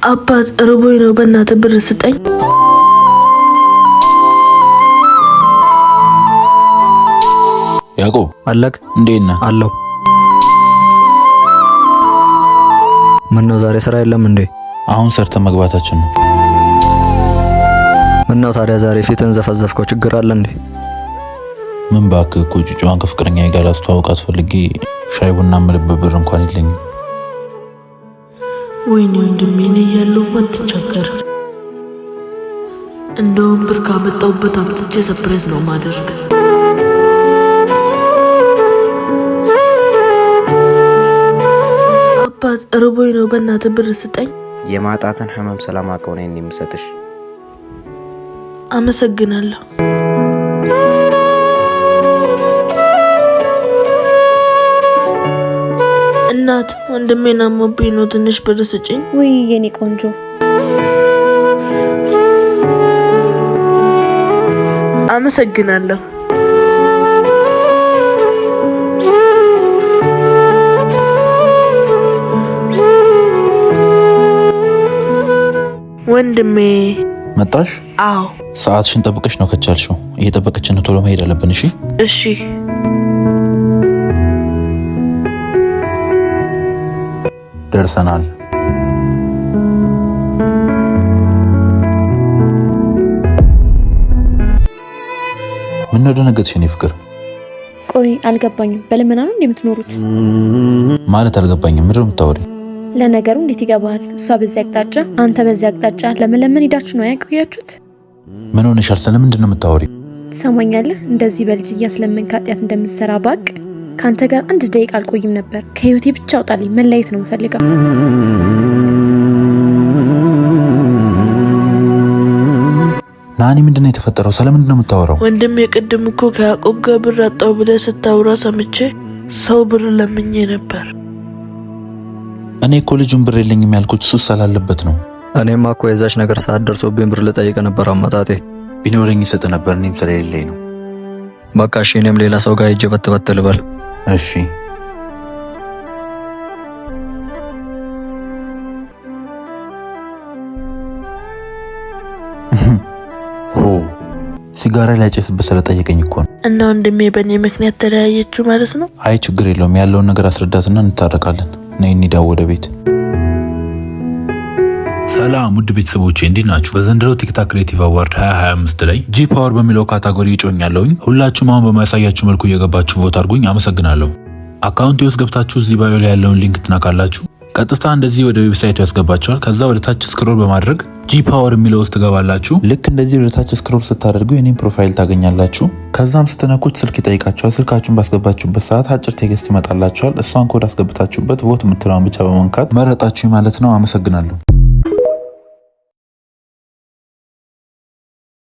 አባት ርቦኝ ነው በእናትህ ብር ስጠኝ። ያዕቆብ አለክ እንዴት ነህ? አለው። ምን ነው ዛሬ ስራ የለም እንዴ? አሁን ሰርተን መግባታችን ነው። ምን ነው ታዲያ ዛሬ ፊትን ዘፈዘፍከው? ችግር አለ እንዴ? ምን ባክህ እኮ ጩጫዋን ከፍቅረኛዬ ጋር ላስተዋውቃት ፈልጌ ሻይ ቡና የምልበት ብር እንኳን የለኝም። ወይኔ ወንድሜ እኔ እያለሁበት ተቸገረ። እንደውም ብር ካመጣሁበት አምጥቼ ሰርፕራይዝ ነው ማደርግ። አባት ርቦኝ ነው በእናትህ ብር ስጠኝ። የማጣትን ህመም ስለማውቀው ነው የምሰጥሽ። አመሰግናለሁ። እናት ወንድሜን አሞብኝ ነው ትንሽ ብር ስጭኝ። ወይ የኔ ቆንጆ አመሰግናለሁ። ወንድሜ መጣሽ? አዎ። ሰዓትሽን ጠብቀሽ ነው ከቻልሽው። እየጠበቀችን ቶሎ መሄድ አለብን። እሺ እሺ። ደርሰናል። ምን ነው ደነገጥሽ? የኔ ፍቅር ቆይ አልገባኝም። በልመና ነው እንደምትኖሩት? ማለት አልገባኝም። ምንድን ነው የምታወሪው? ለነገሩ እንዴት ይገባል? እሷ በዚህ አቅጣጫ አንተ በዚህ አቅጣጫ ለምን ሄዳችሁ ነው ያቆያችሁት? ምን ሆነሻል? ስለምንድን ነው የምታወሪው? ትሰማኛለህ? እንደዚህ በልጅ እያስለመንክ ኃጢአት እንደምትሰራ ባቅ ካንተ ጋር አንድ ደቂቃ አልቆይም ነበር። ከህይወቴ ብቻ አውጣልኝ። መለየት ነው የምፈልገው። ናኒ ምንድን ነው የተፈጠረው? ስለምንድን ነው የምታወራው? ወንድሜ ቅድም እኮ ከያዕቆብ ጋር ብር አጣው ብለህ ስታወራ ሰምቼ ሰው ብር ለምኜ ነበር። እኔ እኮ ልጁን ብር የለኝም ያልኩት እሱ ስላለበት ነው። እኔማ እኮ የዛች ነገር ሰዓት ደርሶብኝ ብር ልጠይቅ ነበር አመጣጤ። ቢኖረኝ ይሰጥ ነበር፣ እኔም ስለሌለኝ ነው። በቃ እሺ፣ እኔም ሌላ ሰው ጋር ሂጅ በት ልበል። እሺ ሲጋራ ላጨስበት ስለጠየቀኝ እኮ ነው። እና ወንድሜ በእኔ ምክንያት ተለያየችው ማለት ነው? አይ ችግር የለውም፣ ያለውን ነገር አስረዳትና እንታረቃለን። ነይ እንሂድ ወደ ቤት። ሰላም ውድ ቤተሰቦቼ እንዴት ናችሁ? በዘንድሮ ቲክታክ ክሬቲቭ አዋርድ 2025 ላይ ጂ ፓወር በሚለው ካታጎሪ እጮኛለሁኝ። ሁላችሁም አሁን በማያሳያችሁ መልኩ እየገባችሁ ቮት አድርጉኝ። አመሰግናለሁ። አካውንት ውስጥ ገብታችሁ እዚህ ባዮ ላይ ያለውን ሊንክ ትነካላችሁ። ቀጥታ እንደዚህ ወደ ዌብሳይቱ ያስገባችኋል። ከዛ ወደ ታች ስክሮል በማድረግ ጂ ፓወር የሚለው ውስጥ ትገባላችሁ። ልክ እንደዚህ ወደ ታች ስክሮል ስታደርጉ የኔን ፕሮፋይል ታገኛላችሁ። ከዛም ስትነኩት ስልክ ይጠይቃችኋል። ስልካችሁን ባስገባችሁበት ሰዓት አጭር ቴክስት ይመጣላችኋል። እሷን ኮድ አስገብታችሁበት ቮት የምትለውን ብቻ በመንካት መረጣችሁ ማለት ነው። አመሰግናለሁ።